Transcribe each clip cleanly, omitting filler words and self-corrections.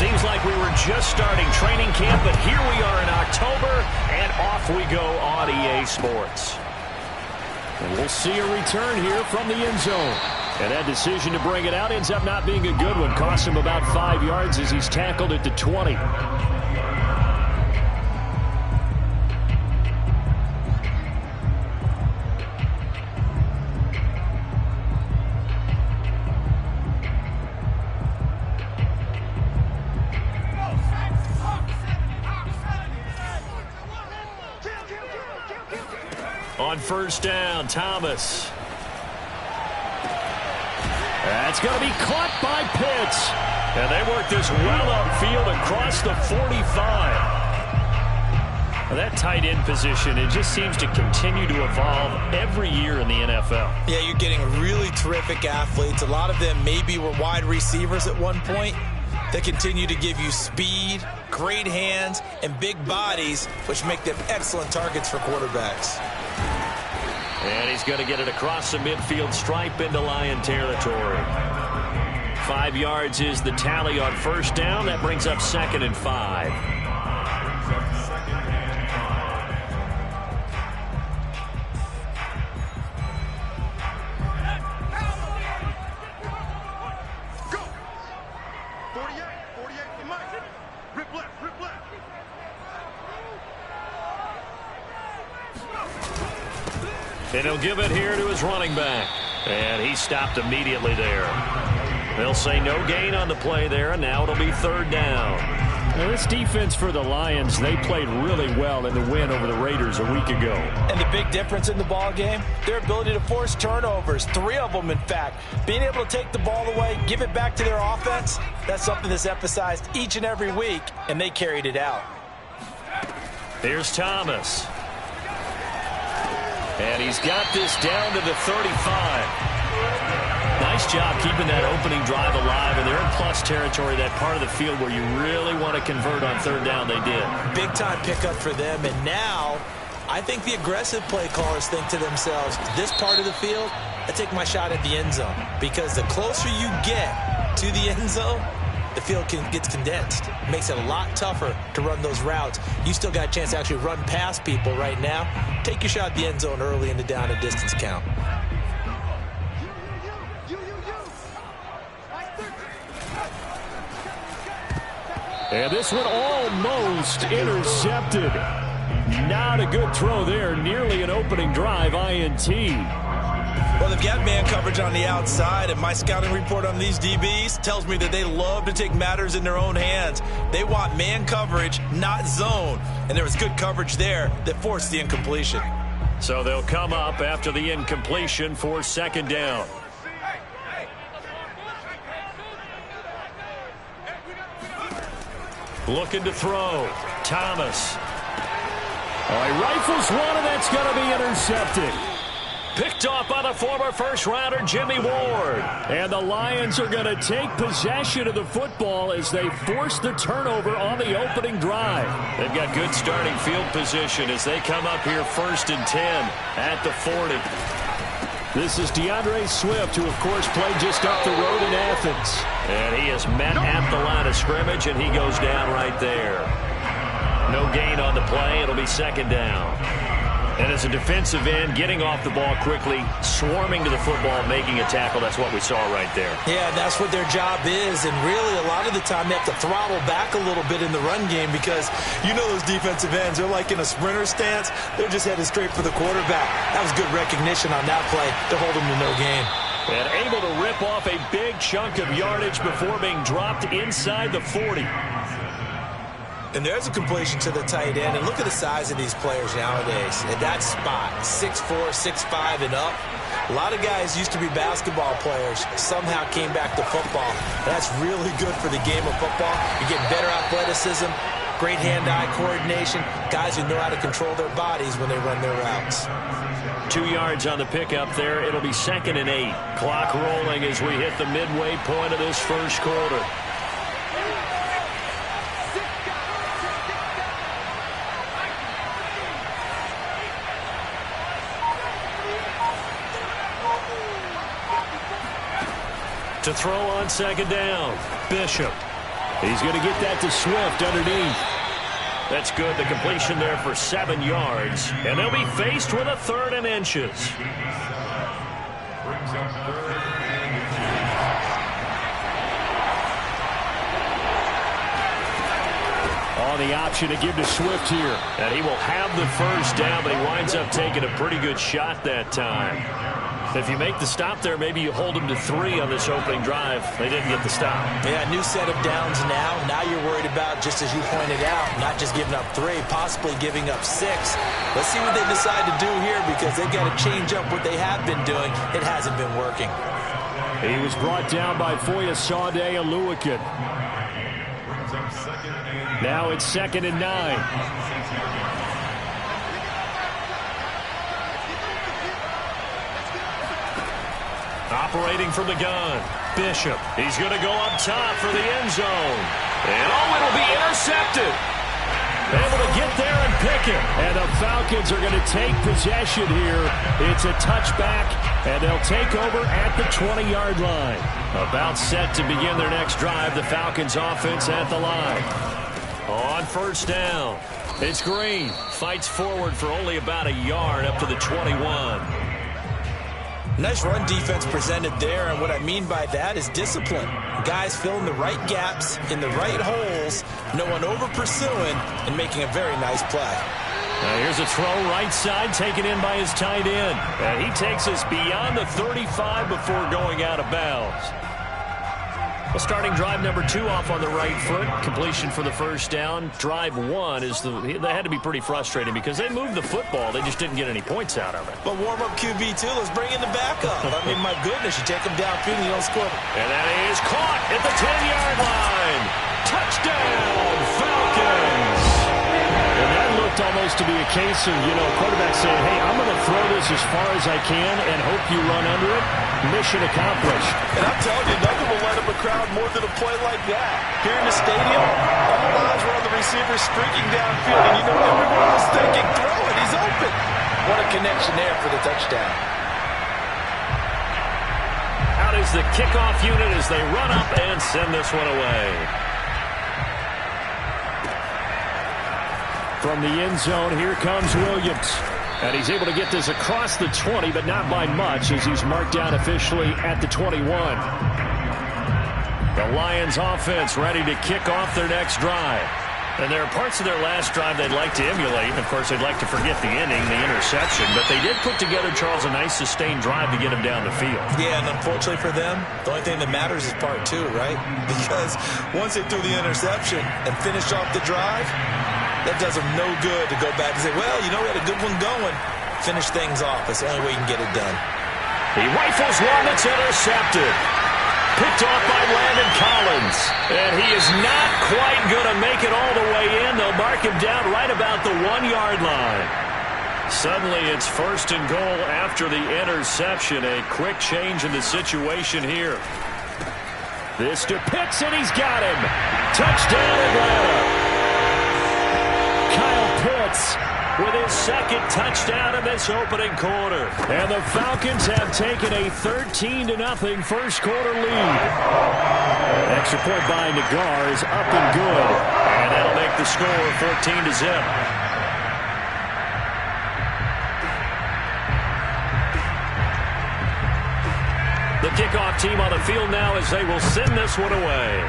Seems like we were just starting training camp, but here we are in October, and off we go on EA Sports. And we'll see a return here from the end zone. And that decision to bring it out ends up not being a good one. Cost him about 5 yards as he's tackled at the 20. On first down, Thomas. That's going to be caught by Pitts. And they work this well upfield across the 45. Well, that tight end position, it just seems to continue to evolve every year in the NFL. Yeah, you're getting really terrific athletes. A lot of them maybe were wide receivers at one point. They continue to give you speed, great hands, and big bodies, which make them excellent targets for quarterbacks. And he's going to get it across the midfield stripe into Lion territory. 5 yards is the tally on first down. That brings up 2nd and 5. And he'll give it here to his running back. And he stopped immediately there. They'll say no gain on the play there, and now it'll be 3rd down. Now this defense for the Lions, they played really well in the win over the Raiders a week ago. And the big difference in the ball game, their ability to force turnovers, 3 of them in fact. Being able to take the ball away, give it back to their offense, that's something that's emphasized each and every week, and they carried it out. Here's Thomas. And he's got this down to the 35. Nice job keeping that opening drive alive, and they're in plus territory, that part of the field where you really want to convert on 3rd down. They did. Big-time pickup for them, and now I think the aggressive play callers think to themselves, this part of the field, I take my shot at the end zone, because the closer you get to the end zone, the field gets condensed. It makes it a lot tougher to run those routes. You still got a chance to actually run past people right now. Take your shot at the end zone early in the down and distance count. And this one almost intercepted. Not a good throw there. Nearly an opening drive INT. Well, they've got man coverage on the outside, and my scouting report on these DBs tells me that they love to take matters in their own hands. They want man coverage, not zone. And there was good coverage there that forced the incompletion. So they'll come up after the incompletion for 2nd down. Looking to throw. Thomas. Oh, he rifles one, and that's going to be intercepted. Picked off by the former first-rounder Jimmy Ward. And the Lions are going to take possession of the football as they force the turnover on the opening drive. They've got good starting field position as they come up here 1st and 10 at the 40. This is Deandre Swift, who, of course, played just up the road in Athens. And he is met at the line of scrimmage, and he goes down right there. No gain on the play. It'll be 2nd down. And as a defensive end, getting off the ball quickly, swarming to the football, making a tackle, that's what we saw right there. Yeah, that's what their job is. And really, a lot of the time, they have to throttle back a little bit in the run game because you know those defensive ends, they're like in a sprinter stance. They're just headed straight for the quarterback. That was good recognition on that play to hold them to no gain. And able to rip off a big chunk of yardage before being dropped inside the 40. And there's a completion to the tight end. And look at the size of these players nowadays. At that spot, 6'4", 6'5", and up. A lot of guys used to be basketball players, somehow came back to football. That's really good for the game of football. You get better athleticism, great hand-eye coordination, guys who know how to control their bodies when they run their routes. 2 yards on the pickup there. It'll be 2nd and 8. Clock rolling as we hit the midway point of this first quarter. To throw on 2nd down, Bishop. He's going to get that to Swift underneath. That's good. The completion there for 7 yards. And they'll be faced with a 3rd and inches. On the option to give to Swift here. And he will have the first down, but he winds up taking a pretty good shot that time. If you make the stop there, maybe you hold them to 3 on this opening drive. They didn't get the stop. Yeah, new set of downs now. Now you're worried about, just as you pointed out, not just giving up 3, possibly giving up 6. Let's see what they decide to do here, because they've got to change up what they have been doing. It hasn't been working. He was brought down by Foya Sade Aluakin. Now it's 2nd and 9. Operating from the gun, Bishop. He's going to go up top for the end zone. And it'll be intercepted. Able to get there and pick it. And the Falcons are going to take possession here. It's a touchback, and they'll take over at the 20-yard line. About set to begin their next drive. The Falcons offense at the line. On first down, it's Green. Fights forward for only about a yard up to the 21. Nice run defense presented there, and what I mean by that is discipline. Guys filling the right gaps in the right holes, no one over-pursuing, and making a very nice play. Now here's a throw right side taken in by his tight end. And he takes us beyond the 35 before going out of bounds. Well, starting drive number 2 off on the right foot. Completion for the first down. Drive 1 is they had to be pretty frustrating because they moved the football. They just didn't get any points out of it. But warm up QB too. Let's bring in the backup. I mean, my goodness, you take them downfield and you don't score. And that is caught at the 10-yard line. Touchdown, Falcons. And that looked almost to be a case of, quarterback saying, hey, I'm going to throw this as far as I can and hope you run under it. Mission accomplished. And I'm telling you, nothing will light up a crowd more than a play like that. Here in the stadium, all eyes were on the receiver streaking downfield, and everyone was thinking, throw it, he's open. What a connection there for the touchdown. Out is the kickoff unit as they run up and send this one away. From the end zone, here comes Williams. And he's able to get this across the 20, but not by much, as he's marked down officially at the 21. The Lions offense ready to kick off their next drive. And there are parts of their last drive they'd like to emulate. Of course, they'd like to forget the inning, the interception. But they did put together, Charles, a nice sustained drive to get them down the field. Yeah, and unfortunately for them, the only thing that matters is part 2, right? Because once they threw the interception and finished off the drive, that does them no good to go back and say, well, we had a good one going. Finish things off. That's the only way you can get it done. He rifles one that's intercepted. Picked off by Landon Collins. And he is not quite going to make it all the way in. They'll mark him down right about the 1-yard line. Suddenly it's 1st and goal after the interception. A quick change in the situation here. This to Pitts, and he's got him. Touchdown, Atlanta. Kyle Pitts with his 2nd touchdown in this opening quarter. And the Falcons have taken a 13-0 first quarter lead. Extra point by Nagar is up and good. And that'll make the score 14-0. The kickoff team on the field now as they will send this one away.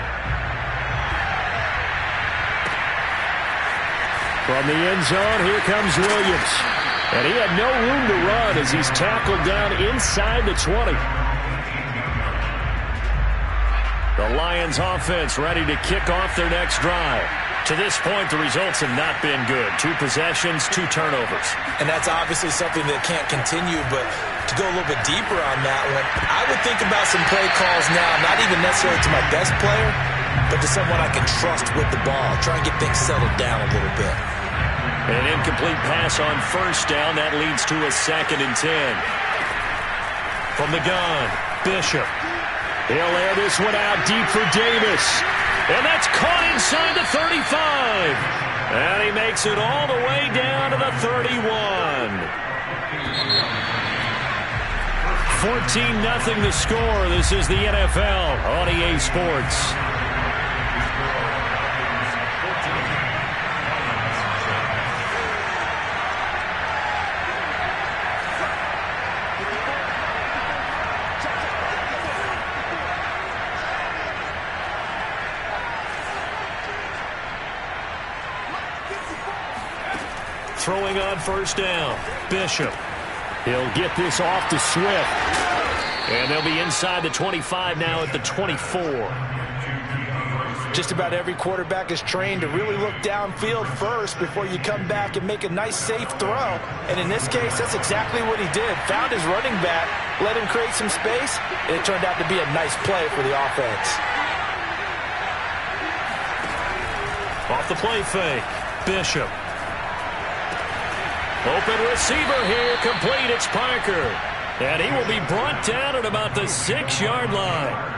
From the end zone, here comes Williams. And he had no room to run as he's tackled down inside the 20. The Lions offense ready to kick off their next drive. To this point, the results have not been good. 2 possessions, 2 turnovers. And that's obviously something that can't continue, but to go a little bit deeper on that one, I would think about some play calls now, not even necessarily to my best player, but to someone I can trust with the ball. Try and get things settled down a little bit. An incomplete pass on first down. That leads to a 2nd and 10. From the gun, Bishop. He'll air this one out deep for Davis. And that's caught inside the 35. And he makes it all the way down to the 31. 14-0 the score. This is the NFL on EA Sports. throwing on first down. Bishop. He'll get this off to Swift. And they'll be inside the 25 now at the 24. Just about every quarterback is trained to really look downfield first before you come back and make a nice, safe throw. And in this case, that's exactly what he did. Found his running back, let him create some space, and it turned out to be a nice play for the offense. Off the play fake. Bishop. Open receiver here. Complete. It's Parker. And he will be brought down at about the 6-yard line.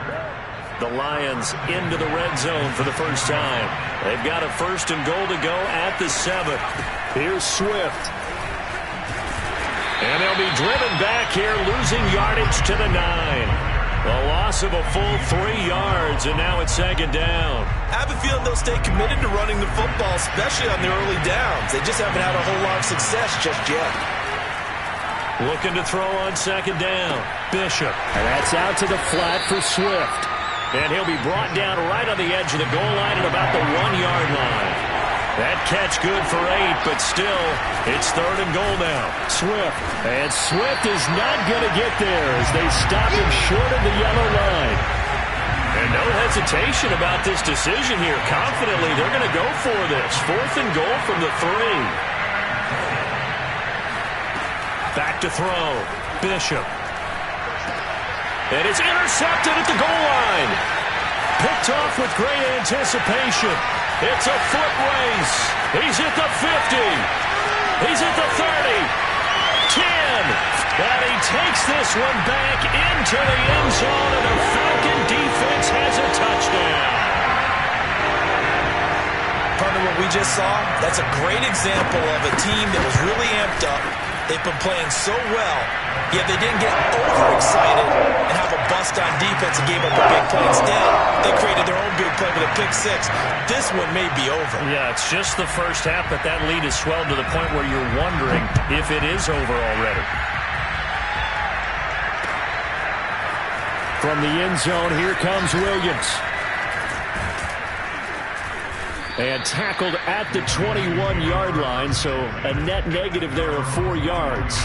The Lions into the red zone for the first time. They've got a 1st and goal to go at the 7. Here's Swift. And they'll be driven back here, losing yardage to the 9. A loss of a full 3 yards, and now it's 2nd down. I have a feeling they'll stay committed to running the football, especially on the early downs. They just haven't had a whole lot of success just yet. Looking to throw on 2nd down. Bishop. And that's out to the flat for Swift. And he'll be brought down right on the edge of the goal line at about the 1-yard line. That catch good for 8, but still, it's 3rd and goal now. Swift. And Swift is not going to get there as they stop him short of the yellow line. And no hesitation about this decision here. Confidently, they're going to go for this. 4th and goal from the 3. Back to throw. Bishop. And it's intercepted at the goal line. Picked off with great anticipation. It's a foot race. He's at the 50. He's at the 30. 10. And he takes this one back into the end zone, and the Falcon defense has a touchdown. Partner, what we just saw, that's a great example of a team that was really amped up. They've been playing so well, yet they didn't get overexcited and have a bust on defense and gave up a big play. Instead, they created their own big play with a pick 6. This one may be over. Yeah, it's just the first half, but that lead has swelled to the point where you're wondering if it is over already. From the end zone, here comes Williams. And tackled at the 21-yard line, so a net negative there of 4 yards.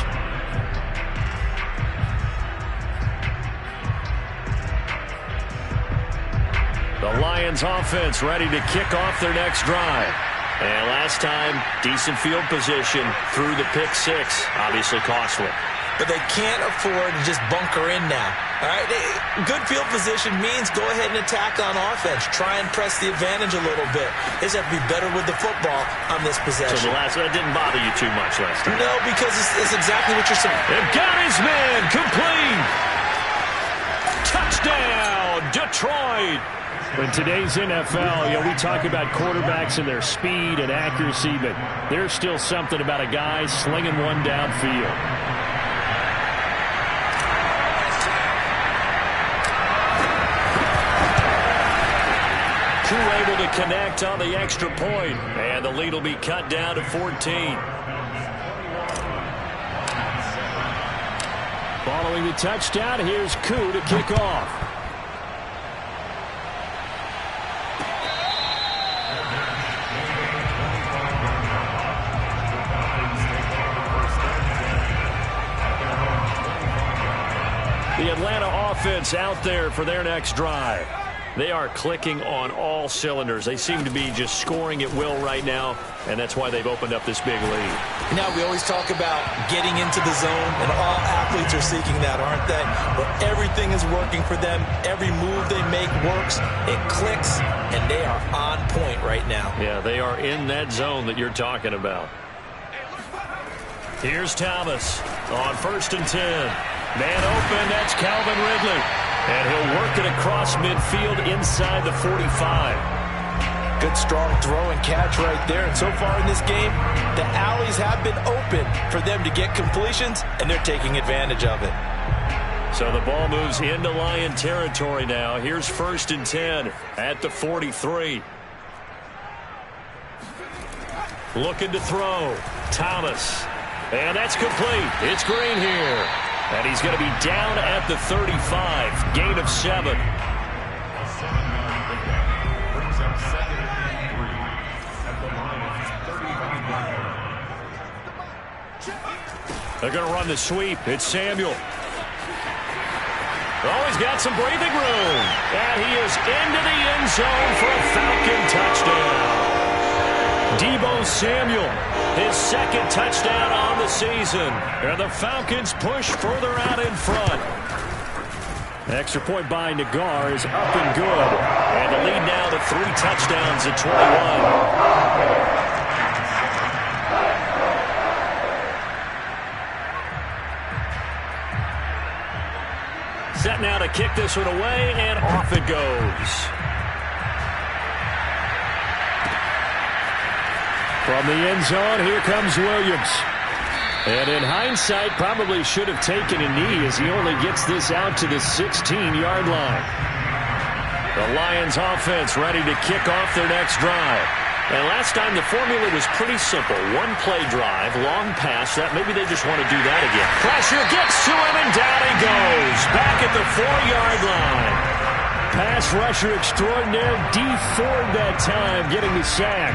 The Lions offense ready to kick off their next drive. And last time, decent field position through the pick 6, obviously costly. But they can't afford to just bunker in now. All right, good field position means go ahead and attack on offense. Try and press the advantage a little bit. They just have to be better with the football on this possession. So that didn't bother you too much last time? No, because it's exactly what you're saying. They've got his man complete. Touchdown, Detroit. In today's NFL, we talk about quarterbacks and their speed and accuracy, but there's still something about a guy slinging one downfield. Able to connect on the extra point, and the lead will be cut down to 14. Following the touchdown, here's Koo to kick off. The Atlanta offense out there for their next drive. They are clicking on all cylinders. They seem to be just scoring at will right now, and that's why they've opened up this big lead. Now, we always talk about getting into the zone, and all athletes are seeking that, aren't they? Where everything is working for them. Every move they make works. It clicks, and they are on point right now. Yeah, they are in that zone that you're talking about. Here's Thomas on 1st and 10. Man open, that's Calvin Ridley. And he'll work it across midfield inside the 45. Good, strong throw and catch right there. And so far in this game, the alleys have been open for them to get completions, and they're taking advantage of it. So the ball moves into Lion territory now. Here's 1st and 10 at the 43. Looking to throw. Thomas. And that's complete. It's Green here. And he's going to be down at the 35. Gain of 7. They're going to run the sweep. It's Samuel. Oh, he's got some breathing room. And he is into the end zone for a Falcon touchdown. Deebo Samuel, his second touchdown on the season. And the Falcons push further out in front. Extra point by Nagar is up and good. And the lead now to 3 touchdowns at 21. Set now to kick this one away, and off it goes. From the end zone, here comes Williams. And in hindsight, probably should have taken a knee as he only gets this out to the 16-yard line. The Lions offense ready to kick off their next drive. And last time the formula was pretty simple. One play drive, long pass. That maybe they just want to do that again. Pressure gets to him and down he goes. Back at the 4-yard line. Pass rusher extraordinaire. D Ford that time getting the sack.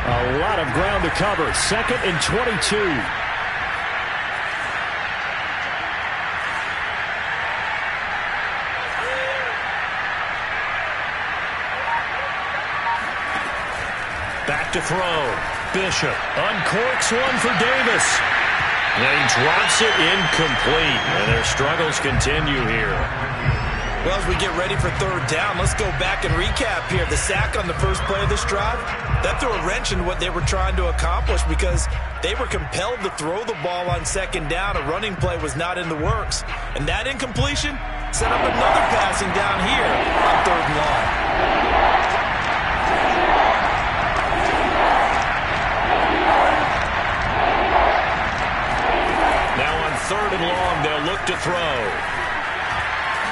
A lot of ground to cover. 2nd and 22. Back to throw. Bishop uncorks one for Davis. And he drops it incomplete. And their struggles continue here. Well, as we get ready for 3rd down, let's go back and recap here. The sack on the first play of this drive, that threw a wrench in what they were trying to accomplish because they were compelled to throw the ball on 2nd down. A running play was not in the works. And that incompletion set up another passing down here on 3rd and long. Now on 3rd and long, they'll look to throw.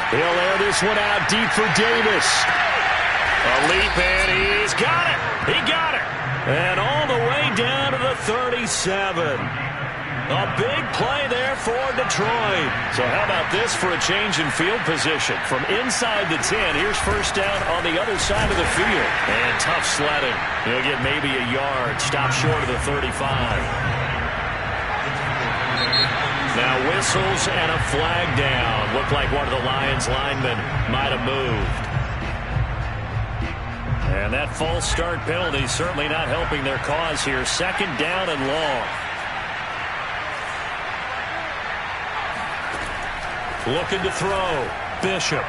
He'll air this one out deep for Davis. A leap, and he's got it. He got it. And all the way down to the 37. A big play there for Detroit. So how about this for a change in field position? From inside the 10, here's 1st down on the other side of the field. And tough sledding. He'll get maybe a yard. Stop short of the 35. Now whistles and a flag down. Looked like one of the Lions linemen might have moved. And that false start penalty certainly not helping their cause here. 2nd down and long. Looking to throw. Bishop.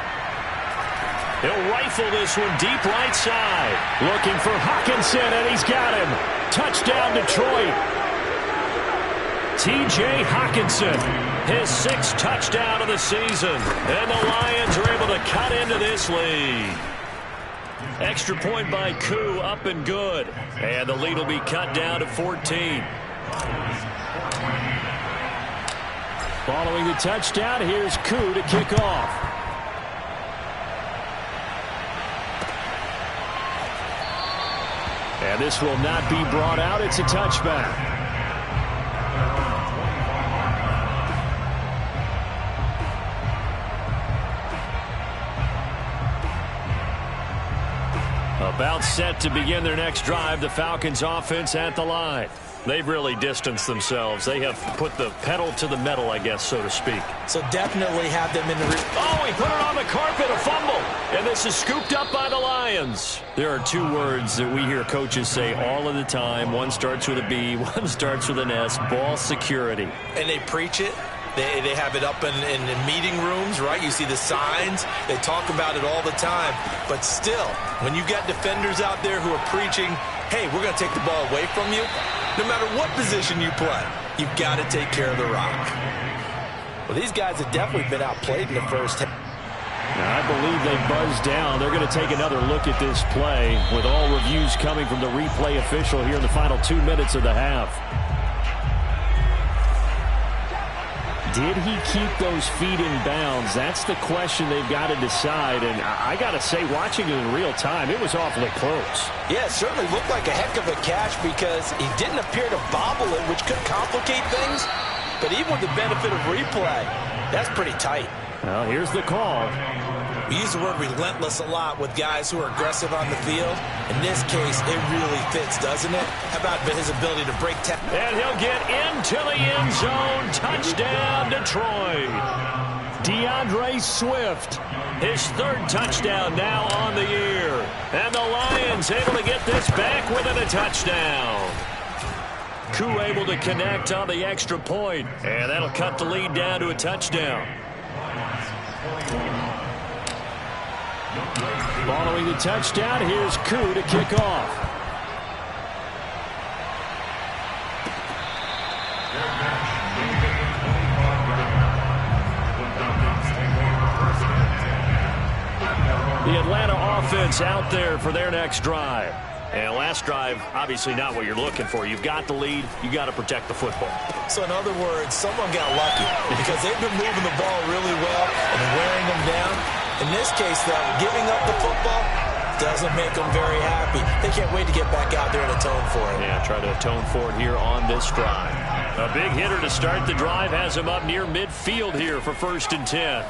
He'll rifle this one deep right side. Looking for Hawkinson, and he's got him. Touchdown Detroit. T.J. Hawkinson, his 6th touchdown of the season. And the Lions are able to cut into this lead. Extra point by Koo, up and good. And the lead will be cut down to 14. Following the touchdown, here's Koo to kick off. And this will not be brought out. It's a touchback. About set to begin their next drive, the Falcons offense at the line. They've really distanced themselves. They have put the pedal to the metal, I guess, so to speak. So definitely have them in the... Oh, he put it on the carpet, a fumble. And this is scooped up by the Lions. There are 2 words that we hear coaches say all of the time. One starts with a B, one starts with an S. Ball security. And they preach it. They have it up in meeting rooms, right? You see the signs. They talk about it all the time. But still, when you got defenders out there who are preaching, hey, we're going to take the ball away from you, no matter what position you play, you've got to take care of the rock. Well, these guys have definitely been outplayed in the first half. I believe they buzzed down. They're going to take another look at this play with all reviews coming from the replay official here in the final 2 minutes of the half. Did he keep those feet in bounds? That's the question they've got to decide. And I got to say, watching it in real time, it was awfully close. Yeah, it certainly looked like a heck of a catch because he didn't appear to bobble it, which could complicate things. But even with the benefit of replay, that's pretty tight. Well, here's the call. We use the word relentless a lot with guys who are aggressive on the field. In this case, it really fits, doesn't it? How about his ability to break tackles? And he'll get into the end zone. Touchdown, Detroit. Deandre Swift, his third touchdown now on the year. And the Lions able to get this back within a touchdown. Koo able to connect on the extra point, and that'll cut the lead down to a touchdown. Following the touchdown, here's Koo to kick off. The Atlanta offense out there for their next drive. And last drive, obviously not what you're looking for. You've got the lead. You got to protect the football. So in other words, someone got lucky because they've been moving the ball really well and wearing them down. In this case, though, giving up the football doesn't make them very happy. They can't wait to get back out there and atone for it. Yeah, try to atone for it here on this drive. A big hitter to start the drive has him up near midfield here for 1st and 10.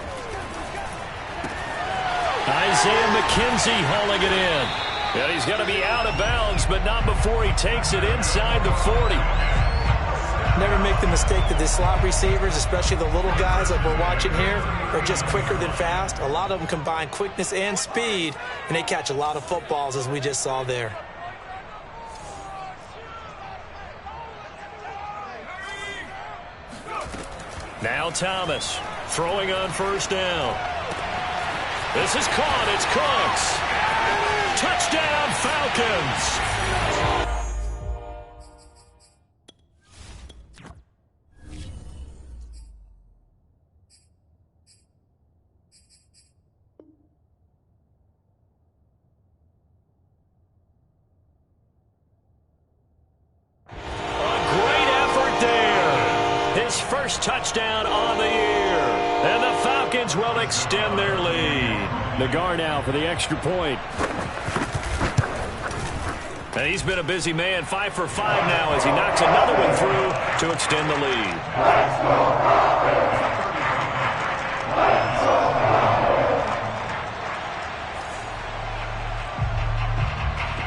Isaiah McKenzie hauling it in. And he's going to be out of bounds, but not before he takes it inside the 40. Never make the mistake that the slot receivers, especially the little guys like we're watching here, are just quicker than fast. A lot of them combine quickness and speed, and they catch a lot of footballs, as we just saw there. Now Thomas throwing on 1st down. This is caught. It's Cooks. Touchdown, Falcons. A great effort there. His first touchdown on the year. And the Falcons will extend their lead. Nagar now for the extra point. And he's been a busy man, 5 for 5 now as he knocks another one through to extend the lead.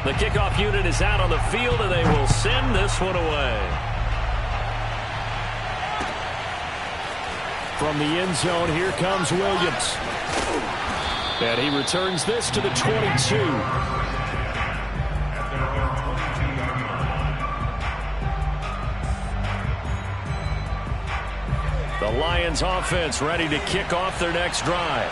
The kickoff unit is out on the field, and they will send this one away. From the end zone, here comes Williams. And he returns this to the 22. The Lions offense ready to kick off their next drive.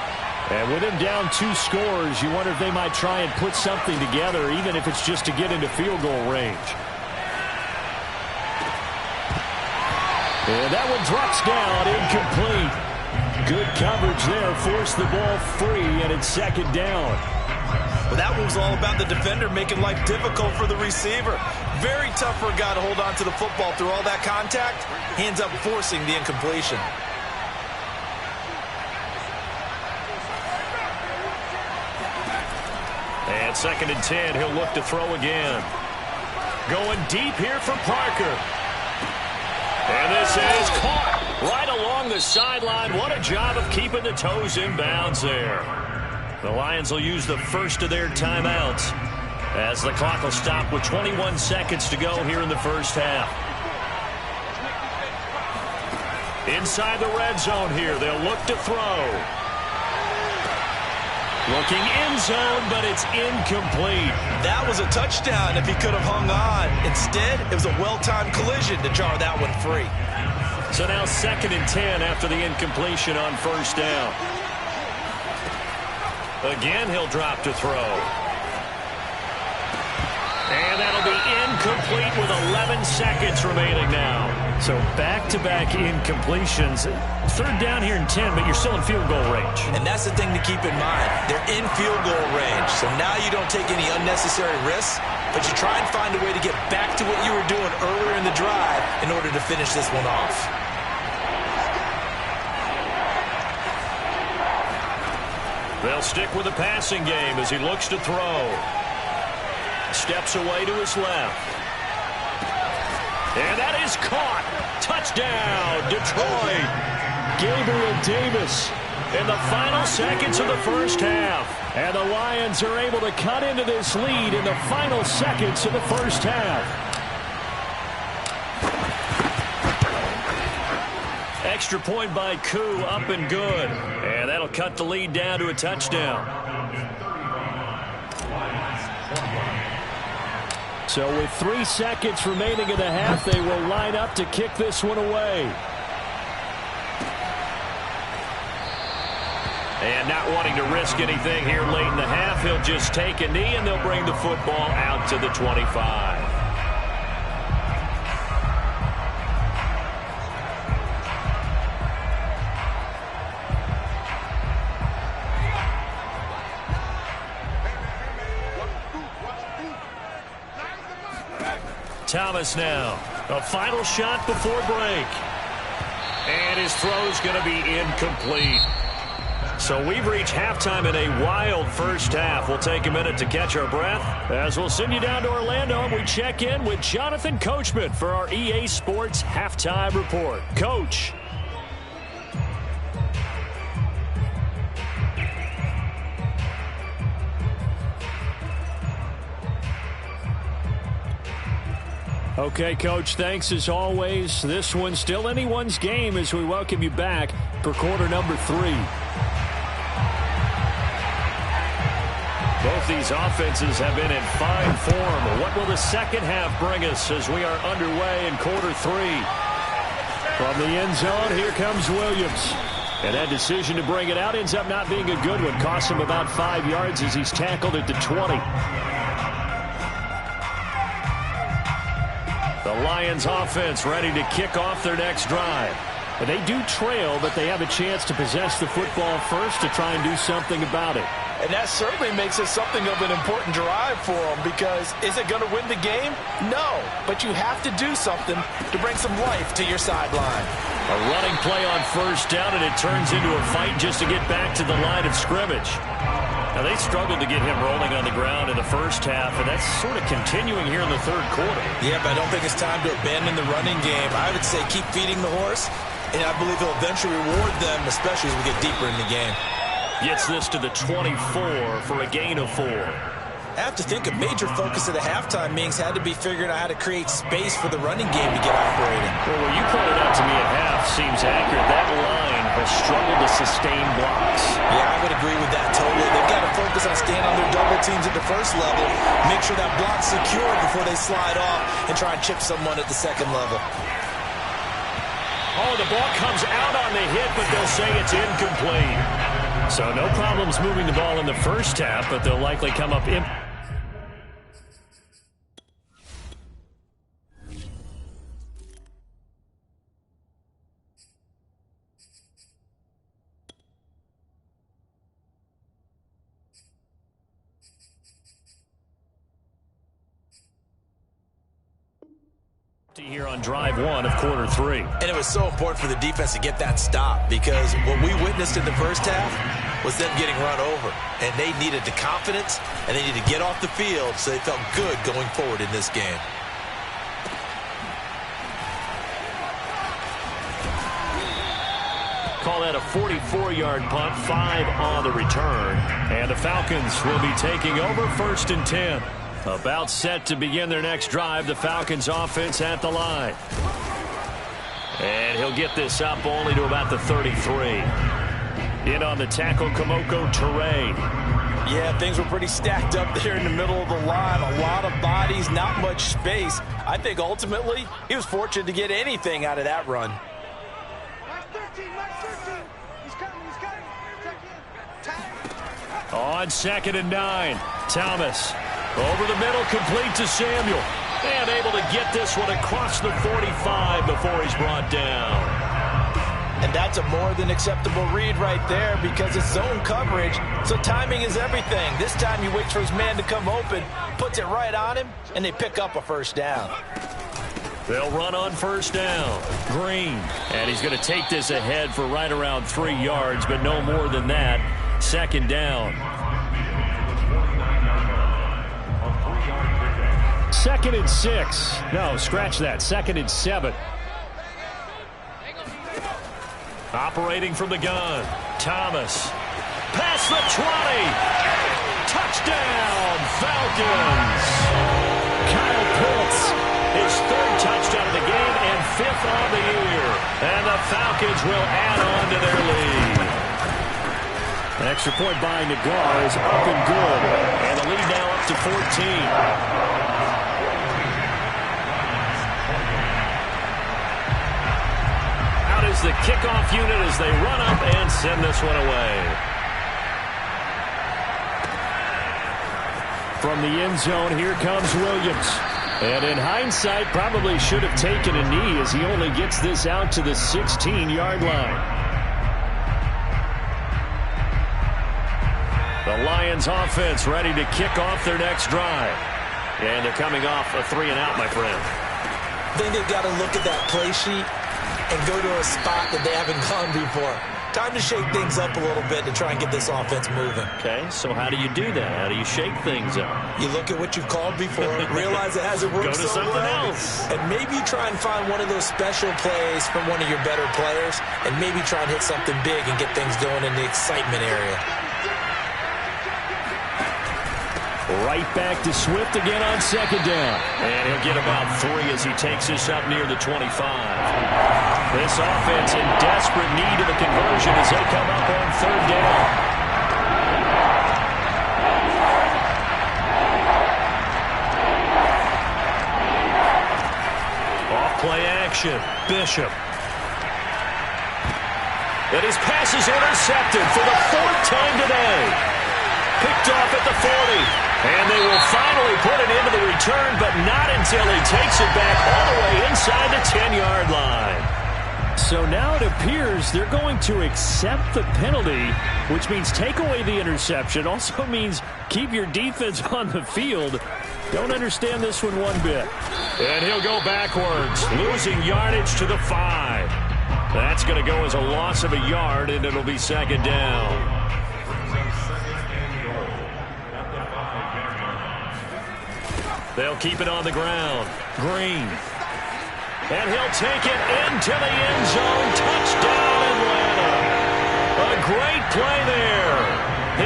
And with him down 2 scores, you wonder if they might try and put something together, even if it's just to get into field goal range. And that one drops down, incomplete. Good coverage there, forced the ball free, and it's 2nd down. Well, that one was all about the defender making life difficult for the receiver. Very tough for a guy to hold on to the football through all that contact. He ends up forcing the incompletion. And 2nd and 10, he'll look to throw again. Going deep here for Parker. And this is caught right along the sideline. What a job of keeping the toes in bounds there. The Lions will use the first of their timeouts as the clock will stop with 21 seconds to go here in the first half. Inside the red zone here, they'll look to throw. Looking end zone, but it's incomplete. That was a touchdown if he could have hung on. Instead, it was a well-timed collision to jar that one free. So now 2nd and 10 after the incompletion on 1st down. Again, he'll drop to throw. And that'll be incomplete with 11 seconds remaining now. So back-to-back incompletions. 3rd down here in 10, but you're still in field goal range. And that's the thing to keep in mind. They're in field goal range. So now you don't take any unnecessary risks, but you try and find a way to get back to what you were doing earlier in the drive in order to finish this one off. They'll stick with the passing game as he looks to throw. Steps away to his left. And that is caught. Touchdown, Detroit. Gabriel Davis in the final seconds of the first half. And the Lions are able to cut into this lead in the final seconds of the first half. Extra point by Koo, up and good. And that'll cut the lead down to a touchdown. So with 3 seconds remaining in the half, they will line up to kick this one away. And not wanting to risk anything here late in the half, he'll just take a knee and they'll bring the football out to the 25. Thomas now, a final shot before break. And his throw's going to be incomplete. So we've reached halftime in a wild first half. We'll take a minute to catch our breath as we'll send you down to Orlando and we check in with Jonathan Coachman for our EA Sports Halftime Report. Coach. Okay, Coach, thanks as always. This one's still anyone's game as we welcome you back for quarter number 3. Both these offenses have been in fine form. What will the second half bring us as we are underway in quarter 3? From the end zone, here comes Williams. And that decision to bring it out ends up not being a good one. Costs him about 5 yards as he's tackled at the 20. The Lions offense ready to kick off their next drive. And they do trail, but they have a chance to possess the football first to try and do something about it. And that certainly makes it something of an important drive for them, because is it going to win the game? No, but you have to do something to bring some life to your sideline. A running play on first down, and it turns into a fight just to get back to the line of scrimmage. Now, they struggled to get him rolling on the ground in the first half, and that's sort of continuing here in the third quarter. Yeah, but I don't think it's time to abandon the running game. I would say keep feeding the horse, and I believe he'll eventually reward them, especially as we get deeper in the game. Gets this to the 24 for a gain of 4. I have to think a major focus of the halftime meetings had to be figuring out how to create space for the running game to get operating. Well, what you pointed out to me at half seems accurate. That line has struggled to sustain blocks. Yeah, I would agree with that totally. They've got to focus on staying on their double teams at the first level, make sure that block's secure before they slide off and try and chip someone at the second level. Oh, the ball comes out on the hit, but they'll say it's incomplete. So no problems moving the ball in the first half, but they'll likely come up empty. Here on drive 1 of quarter 3. And it was so important for the defense to get that stop, because what we witnessed in the first half was them getting run over. And they needed the confidence, and they needed to get off the field so they felt good going forward in this game. Call that a 44-yard punt, 5 on the return. And the Falcons will be taking over 1st and 10. About set to begin their next drive, the Falcons offense at the line. And he'll get this up only to about the 33. In on the tackle, Kamoko Toure. Yeah, things were pretty stacked up there in the middle of the line. A lot of bodies, not much space. I think ultimately he was fortunate to get anything out of that run. On 2nd and 9, Thomas. Over the middle, complete to Samuel. And able to get this one across the 45 before he's brought down. And that's a more than acceptable read right there, because it's zone coverage, so timing is everything. This time he waits for his man to come open, puts it right on him, and they pick up a first down. They'll run on first down. Green. And he's going to take this ahead for right around 3 yards, but no more than that. 2nd down. 2nd and 6. No, scratch that. 2nd and 7. Operating from the gun, Thomas. Past the 20. Touchdown, Falcons. Kyle Pitts, his third touchdown of the game and fifth on the year. And the Falcons will add on to their lead. An extra point by Nagar is up and good. And the lead now up to 14. Is the kickoff unit as they run up and send this one away. From the end zone, here comes Williams. And in hindsight, probably should have taken a knee as he only gets this out to the 16-yard line. The Lions offense ready to kick off their next drive. And they're coming off a 3-and-out, my friend. I think they've got to look at that play sheet and go to a spot that they haven't gone before. Time to shake things up a little bit to try and get this offense moving. Okay, so how do you do that? How do you shake things up? You look at what you've called before, realize it hasn't worked so well. Go to something else. And maybe you try and find one of those special plays from one of your better players, and maybe try and hit something big and get things going in the excitement area. Right back to Swift again on second down. And he'll get about 3 as he takes this up near the 25. This offense in desperate need of a conversion as they come up on third down. Off play action. Bishop. And his pass is intercepted for the 4th time today. Picked off at the 40. And they will finally put it into the return, but not until he takes it back all the way inside the 10-yard line. So now it appears they're going to accept the penalty, which means take away the interception. Also means keep your defense on the field. Don't understand this one bit. And he'll go backwards, losing yardage to the 5. That's going to go as a loss of a yard, and it'll be second down. They'll keep it on the ground. Green. And he'll take it into the end zone. Touchdown, Atlanta. A great play there.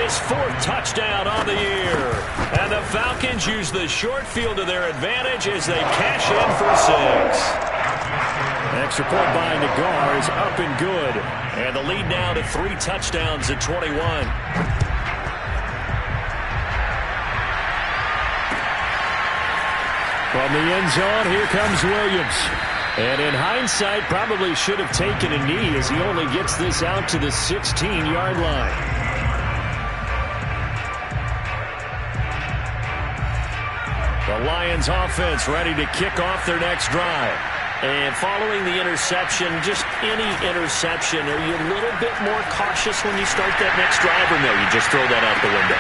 His 4th touchdown on the year. And the Falcons use the short field to their advantage as they cash in for 6. Extra point by Nagar is up and good. And the lead now to 3 touchdowns at 21. From the end zone, here comes Williams. And in hindsight, probably should have taken a knee as he only gets this out to the 16-yard line. The Lions offense ready to kick off their next drive. And following the interception, just any interception, are you a little bit more cautious when you start that next drive, or no, you just throw that out the window?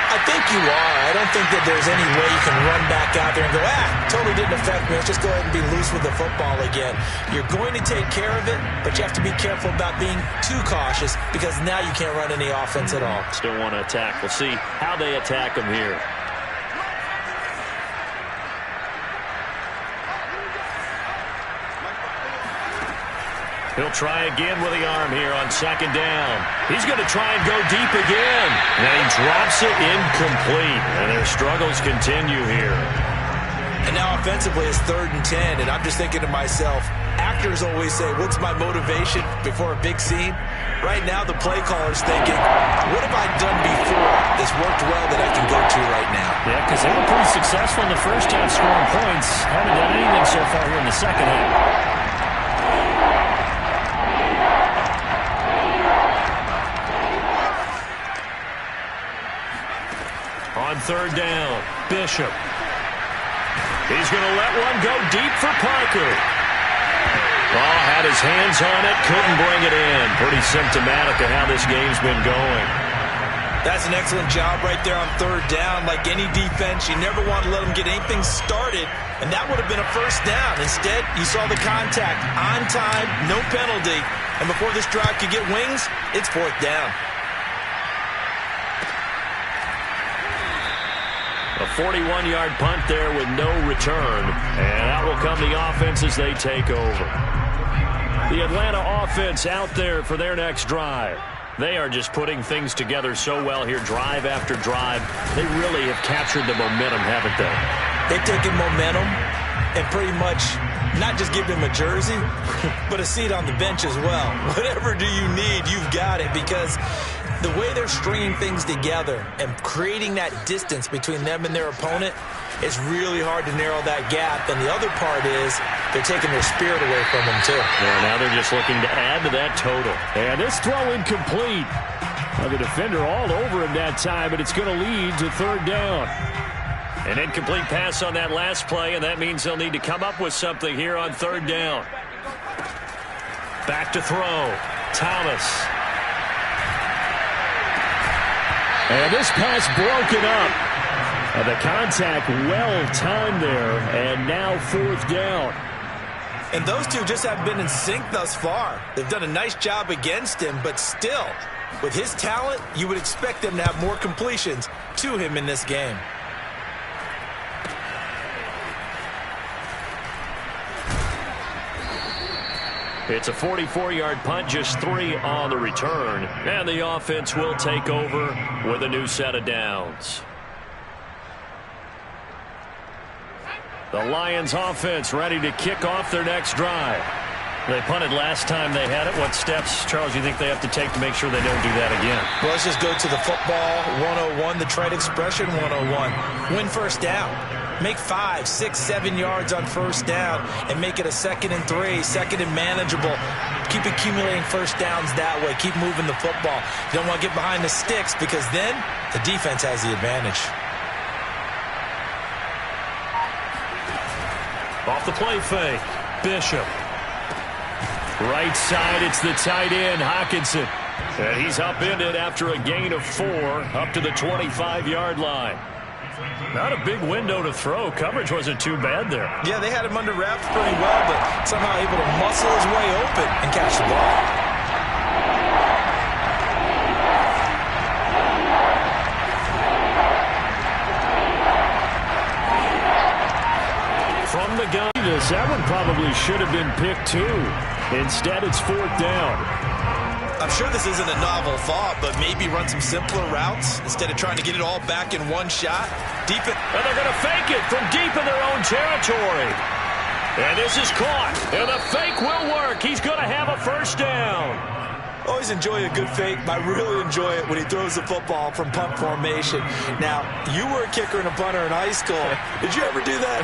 I think you are. I don't think that there's any way you can run back out there and go, totally didn't affect me. Let's just go ahead and be loose with the football again. You're going to take care of it, but you have to be careful about being too cautious because now you can't run any offense at all. Still want to attack. We'll see how they attack them here. He'll try again with the arm here on second down. He's going to try and go deep again. And he drops it incomplete. And their struggles continue here. And now offensively it's 3rd and 10. And I'm just thinking to myself, actors always say, what's my motivation before a big scene? Right now the play caller's thinking, what have I done before that's worked well that I can go to right now? Yeah, because they were pretty successful in the first half scoring points. Haven't done anything so far here in the second half. On third down, Bishop. He's going to let one go deep for Parker. Oh, had his hands on it, couldn't bring it in. Pretty symptomatic of how this game's been going. That's an excellent job right there on third down. Like any defense, you never want to let them get anything started, and that would have been a first down. Instead, you saw the contact on time, no penalty, and before this drive could get wings, it's 4th down. A 41-yard punt there with no return. And out will come the offense as they take over. The Atlanta offense out there for their next drive. They are just putting things together so well here, drive after drive. They really have captured the momentum, haven't they? They've taken momentum and pretty much not just give him a jersey, but a seat on the bench as well. Whatever do you need, you've got it, because the way they're stringing things together and creating that distance between them and their opponent, it's really hard to narrow that gap. And the other part is they're taking their spirit away from them, too. Yeah, now they're just looking to add to that total. And this throw incomplete. Well, the defender all over him that time, but it's going to lead to third down. An incomplete pass on that last play, and that means they'll need to come up with something here on third down. Back to throw. Thomas. And this pass broken up. The contact well-timed there, and now fourth down. And those two just haven't been in sync thus far. They've done a nice job against him, but still, with his talent, you would expect them to have more completions to him in this game. It's a 44-yard punt, just 3 on the return. And the offense will take over with a new set of downs. The Lions offense ready to kick off their next drive. They punted last time they had it. What steps, Charles, do you think they have to take to make sure they don't do that again? Well, let's just go to the football 101, the trade expression 101. Win first down. Make 5, 6, 7 yards on first down and make it a 2nd and 3, 2nd and manageable. Keep accumulating first downs that way. Keep moving the football. You don't want to get behind the sticks because then the defense has the advantage. Off the play fake. Bishop. Right side, it's the tight end, Hockenson. And he's upended after a gain of 4 up to the 25-yard line. Not a big window to throw. Coverage wasn't too bad there. Yeah, they had him under wraps pretty well, but somehow able to muscle his way open and catch the ball. From the gun, that one probably should have been picked too. Instead, it's fourth down. I'm sure this isn't a novel thought, but maybe run some simpler routes instead of trying to get it all back in one shot. Deep it. And they're going to fake it from deep in their own territory. And this is caught. And the fake will work. He's going to have a first down. Always enjoy a good fake, but I really enjoy it when he throws the football from punt formation. Now, you were a kicker and a punter in high school. Did you ever do that?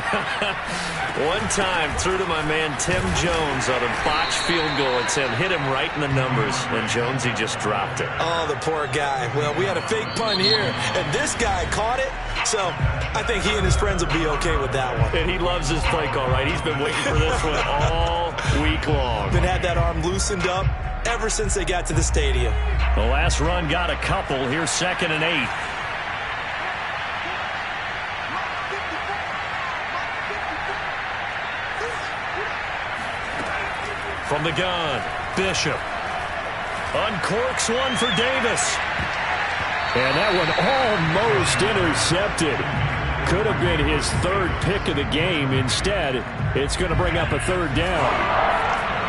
One time, threw to my man Tim Jones on a botched field goal and said, hit him right in the numbers. And Jonesy just dropped it. Oh, the poor guy. Well, we had a fake punt here, and this guy caught it. So I think he and his friends will be okay with that one. And he loves his play call, right? He's been waiting for this one all week long. Been had that arm loosened up ever since they got to the stadium. The last run got a couple. Here's 2nd and 8. From the gun, Bishop. Uncorks one for Davis. And that one almost intercepted. Could have been his 3rd pick of the game. Instead, it's going to bring up a 3rd down.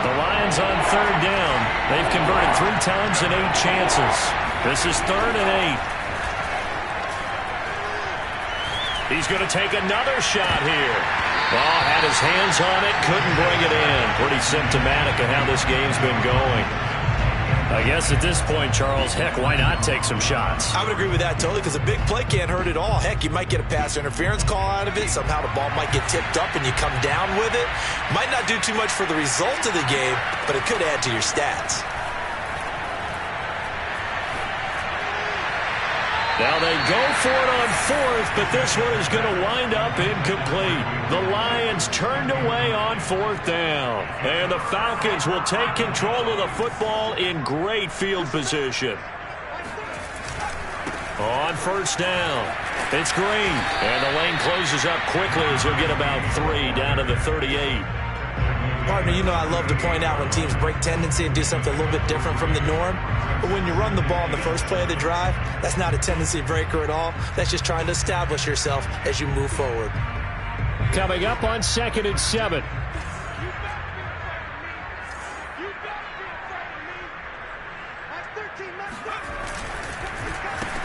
The Lions on 3rd down. They've converted 3 times in 8 chances. This is 3rd and 8. He's going to take another shot here. Oh, had his hands on it, couldn't bring it in. Pretty symptomatic of how this game's been going. I guess at this point, Charles, heck, why not take some shots? I would agree with that totally, because a big play can't hurt at all. Heck, you might get a pass interference call out of it. Somehow the ball might get tipped up and you come down with it. Might not do too much for the result of the game, but it could add to your stats. Now they go for it on 4th, but this one is going to wind up incomplete. The Lions turned away on 4th down. And the Falcons will take control of the football in great field position. On 1st down, it's Green. And the lane closes up quickly as he'll get about 3 down to the 38. Partner, you know I love to point out when teams break tendency and do something a little bit different from the norm. But when you run the ball in the first play of the drive, that's not a tendency breaker at all. That's just trying to establish yourself as you move forward. Coming up on 2nd and 7.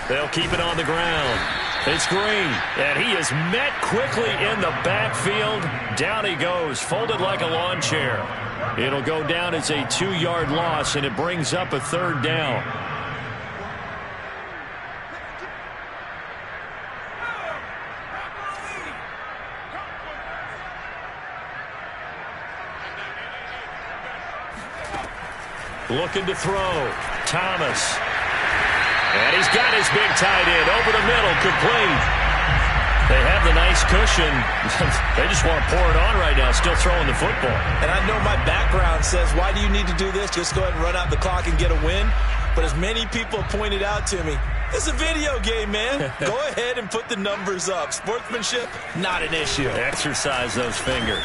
They'll keep it on the ground. It's Green, and he is met quickly in the backfield. Down he goes, folded like a lawn chair. It'll go down as a 2-yard loss, and it brings up a 3rd down. Looking to throw. Thomas. And he's got his big tight end over the middle, complete. They have the nice cushion. They just want to pour it on right now, still throwing the football. And I know my background says, why do you need to do this? Just go ahead and run out the clock and get a win. But as many people pointed out to me, it's a video game, man. Go ahead and put the numbers up. Sportsmanship, not an issue. Exercise those fingers.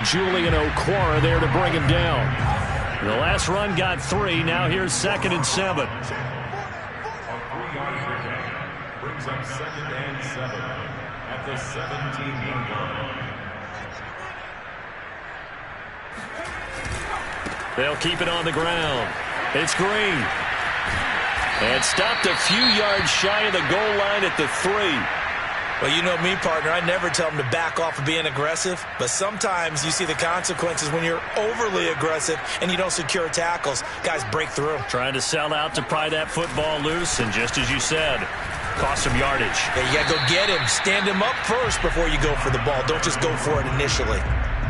Julian Okwara there to bring him down. The last run got 3. Now here's 2nd and 7. A 3-yard pickup brings up 2nd and 7 at the 17-yard line. They'll keep it on the ground. It's Green. And stopped a few yards shy of the goal line at the 3. Well, you know me, partner. I never tell them to back off of being aggressive. But sometimes you see the consequences when you're overly aggressive and you don't secure tackles. Guys break through. Trying to sell out to pry that football loose. And just as you said, cost some yardage. Yeah, you got to go get him. Stand him up first before you go for the ball. Don't just go for it initially.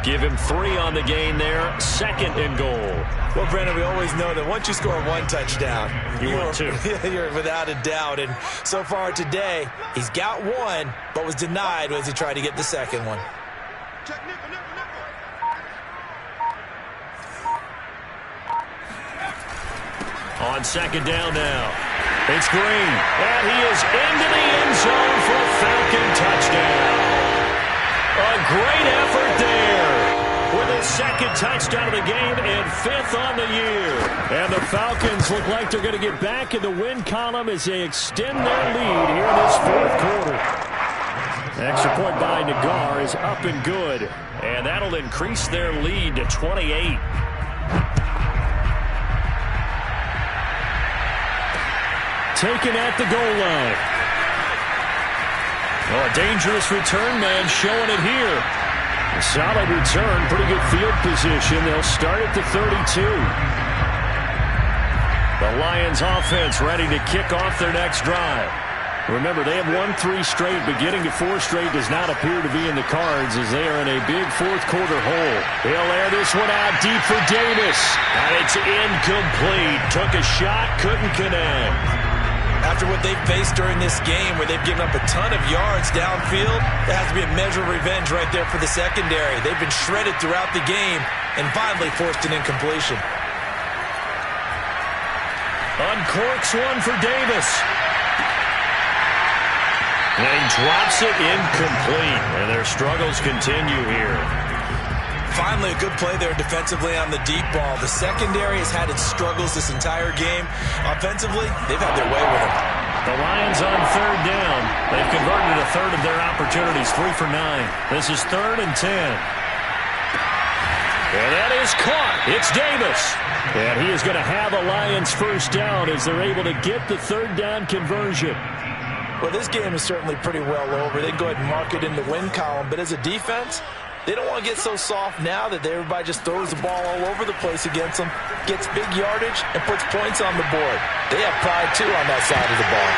Give him 3 on the gain there. 2nd and goal. Well, Brandon, we always know that once you score 1 touchdown, you're 2. You're without a doubt. And so far today, he's got 1, but was denied as he tried to get the 2nd one. On 2nd down now. It's Green. And he is into the end zone for a Falcon touchdown. A great effort there with his 2nd touchdown of the game and 5th on the year. And the Falcons look like they're going to get back in the win column as they extend their lead here in this 4th quarter. Extra point by Nagar is up and good. And that'll increase their lead to 28. Taken at the goal line. Oh, a dangerous return man showing it here. A solid return, pretty good field position. They'll start at the 32. The Lions offense ready to kick off their next drive. Remember, they have won 3 straight, but getting to 4 straight does not appear to be in the cards as they are in a big 4th quarter hole. He'll air this one out deep for Davis. And it's incomplete. Took a shot, couldn't connect. After what they've faced during this game where they've given up a ton of yards downfield, there has to be a measure of revenge right there for the secondary. They've been shredded throughout the game and finally forced an incompletion. Uncorks one for Davis. And he drops it incomplete. And their struggles continue here. Finally, a good play there defensively on the deep ball. The secondary has had its struggles this entire game. Offensively, they've had their way with it. The Lions on 3rd down. They've converted a 3rd of their opportunities, 3 for 9. This is 3rd and 10. And that is caught. It's Davis. And he is going to have a Lions 1st down as they're able to get the 3rd down conversion. Well, this game is certainly pretty well over. They can go ahead and mark it in the win column. But as a defense, they don't want to get so soft now that everybody just throws the ball all over the place against them, gets big yardage, and puts points on the board. They have pride, too, on that side of the ball.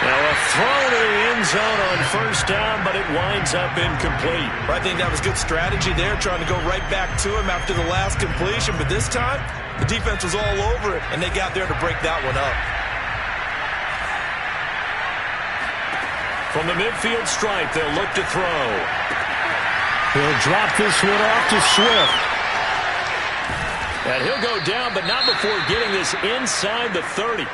Now a throw to the end zone on 1st down, but it winds up incomplete. I think that was good strategy there, trying to go right back to him after the last completion. But this time, the defense was all over it, and they got there to break that one up. From the midfield stripe, they'll look to throw. He'll drop this one off to Swift. And he'll go down, but not before getting this inside the 30.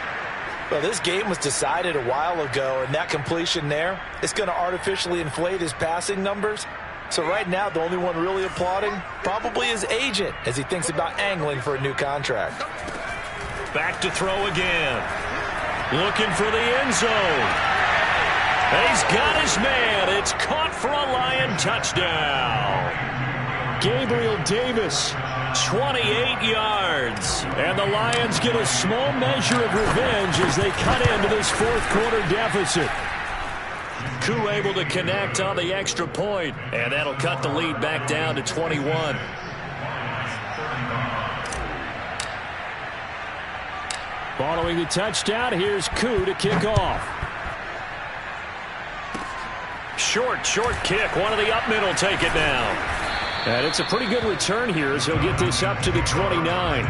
Well, this game was decided a while ago, and that completion there is going to artificially inflate his passing numbers. So right now, the only one really applauding probably his agent as he thinks about angling for a new contract. Back to throw again. Looking for the end zone. And he's got his man. It's caught for a Lion touchdown. Gabriel Davis. 28 yards. And the Lions get a small measure of revenge as they cut into this fourth-quarter deficit. Koo able to connect on the extra point, and that'll cut the lead back down to 21. Following the touchdown, here's Koo to kick off. Short kick. One of the up mid will take it now. And it's a pretty good return here as he'll get this up to the 29.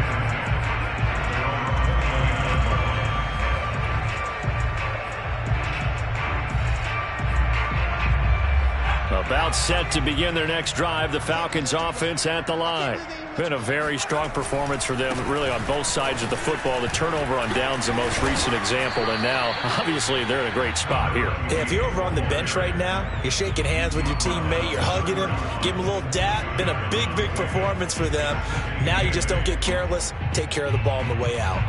About set to begin their next drive, the Falcons offense at the line. Been a very strong performance for them, really, on both sides of the football. The turnover on downs, the most recent example, and now, obviously, they're in a great spot here. Yeah, if you're over on the bench right now, you're shaking hands with your teammate, you're hugging him, give him a little dap. Been a big performance for them. Now you just don't get careless. Take care of the ball on the way out.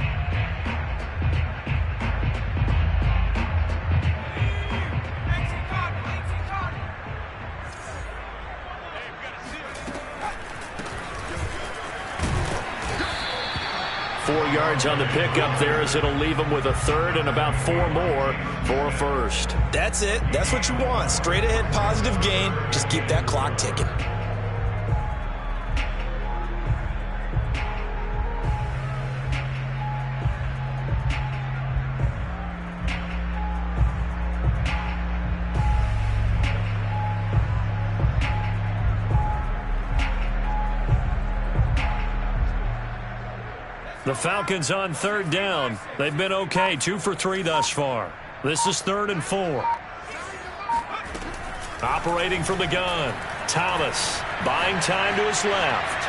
Yards on the pickup there as it'll leave them with a third and about 4 more for a first. That's it. That's what you want. Straight ahead positive gain. Just keep that clock ticking. The Falcons on third down. They've been okay, 2 for 3 thus far. This is 3rd and 4. Operating from the gun, Thomas buying time to his left.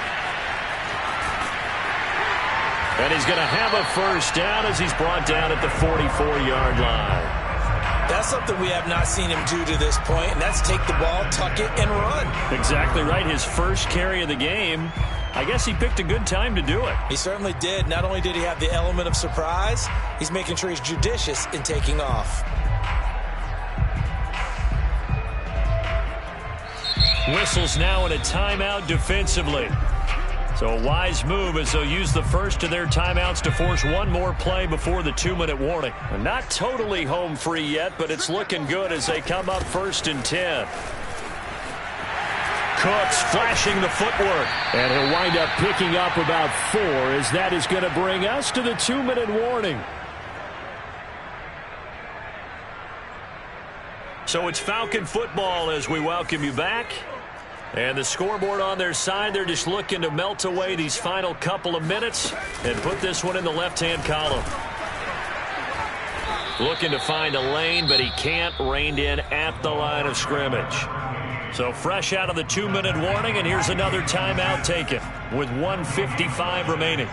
And he's going to have a first down as he's brought down at the 44-yard line. That's something we have not seen him do to this point, and that's take the ball, tuck it, and run. Exactly right. His first carry of the game. I guess he picked a good time to do it. He certainly did. Not only did he have the element of surprise, he's making sure he's judicious in taking off. Whistles now in a timeout defensively. So a wise move as they'll use the first of their timeouts to force one more play before the 2-minute warning. Not totally home free yet, but it's looking good as they come up 1st and 10. Cooks flashing the footwork. And he'll wind up picking up about 4 as that is going to bring us to the 2-minute warning. So it's Falcon football as we welcome you back. And the scoreboard on their side, they're just looking to melt away these final couple of minutes and put this one in the left-hand column. Looking to find a lane, but he can't. Reined in at the line of scrimmage. So fresh out of the 2-minute warning, and here's another timeout taken with 1:55 remaining.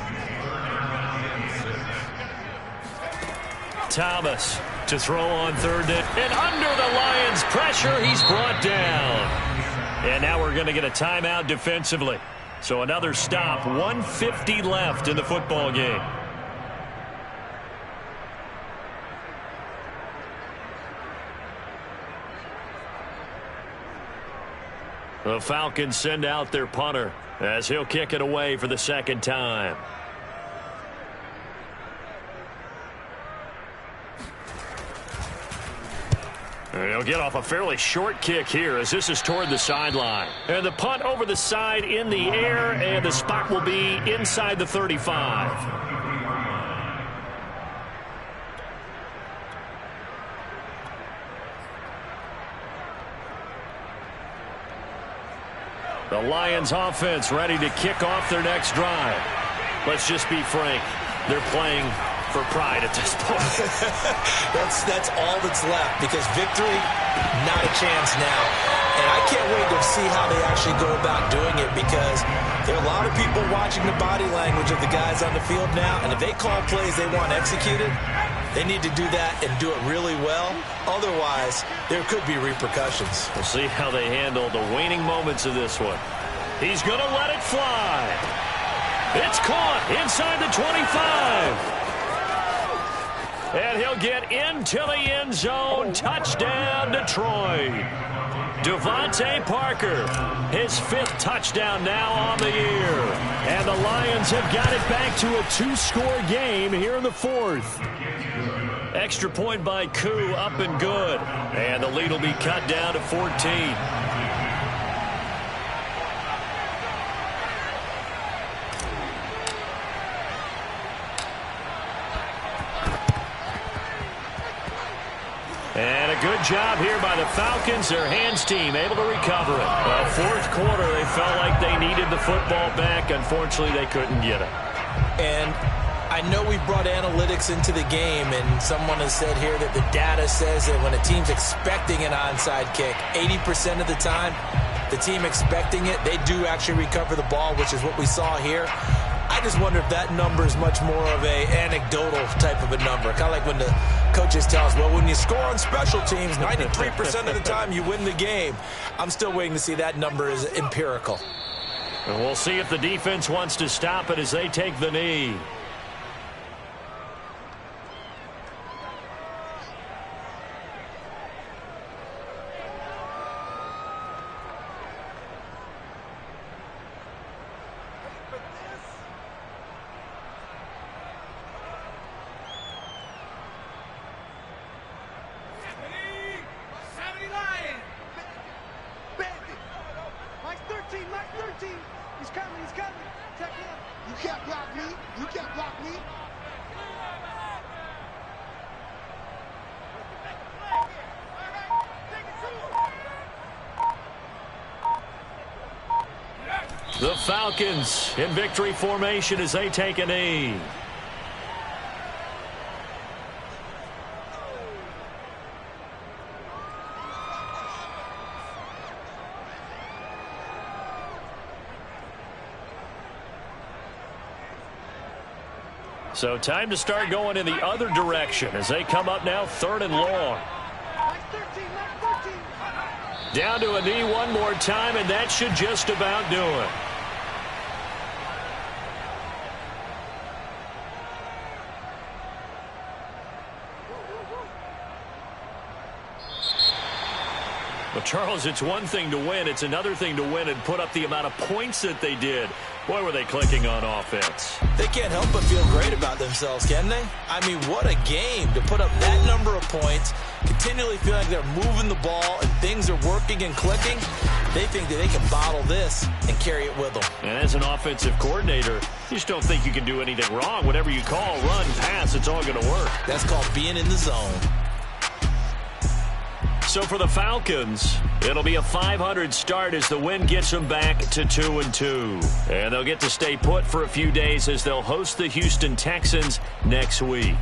Thomas to throw on 3rd down. And under the Lions' pressure, he's brought down. And now we're going to get a timeout defensively. So another stop, 1:50 left in the football game. The Falcons send out their punter as he'll kick it away for the 2nd time. And he'll get off a fairly short kick here as this is toward the sideline. And the punt over the side in the air, and the spot will be inside the 35. The Lions offense ready to kick off their next drive. Let's just be frank. They're playing for pride at this point. That's all that's left, because victory, not a chance now. And I can't wait to see how they actually go about doing it, because there are a lot of people watching the body language of the guys on the field now, and if they call plays they want executed, they need to do that and do it really well. Otherwise, there could be repercussions. We'll see how they handle the waning moments of this one. He's going to let it fly. It's caught inside the 25. And he'll get into the end zone. Touchdown, Detroit. Devontae Parker, his 5th touchdown now on the year. And the Lions have got it back to a 2-score game here in the 4th. Extra point by Koo, up and good. And the lead will be cut down to 14. And a good job here by the Falcons. Their hands team able to recover it. Fourth quarter, they felt like they needed the football back. Unfortunately, they couldn't get it. And I know we brought analytics into the game, and someone has said here that the data says that when a team's expecting an onside kick, 80% of the time, the team expecting it, they do actually recover the ball, which is what we saw here. I just wonder if that number is much more of a anecdotal type of a number. Kind of like when the coaches tell us, well, when you score on special teams, 93% of the time you win the game. I'm still waiting to see that number is empirical. And we'll see if the defense wants to stop it as they take the knee. The Falcons in victory formation as they take a knee. So time to start going in the other direction as they come up now 3rd and long. Down to a knee one more time, and that should just about do it. Well, Charles, it's one thing to win. It's another thing to win and put up the amount of points that they did. Boy, were they clicking on offense. They can't help but feel great about themselves, can they? I mean, what a game to put up that number of points, continually feel like they're moving the ball and things are working and clicking. They think that they can bottle this and carry it with them. And as an offensive coordinator, you just don't think you can do anything wrong. Whatever you call, run, pass, it's all going to work. That's called being in the zone. So for the Falcons, it'll be a .500 start as the win gets them back to 2-2. And they'll get to stay put for a few days as they'll host the Houston Texans next week.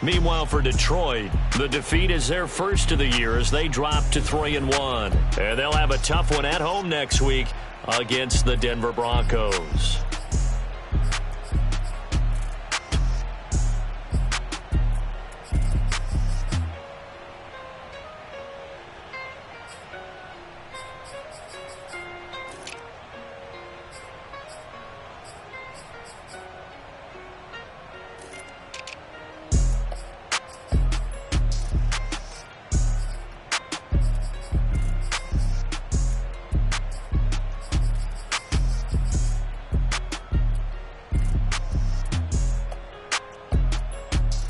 Meanwhile, for Detroit, the defeat is their first of the year as they drop to 3-1. And they'll have a tough one at home next week against the Denver Broncos.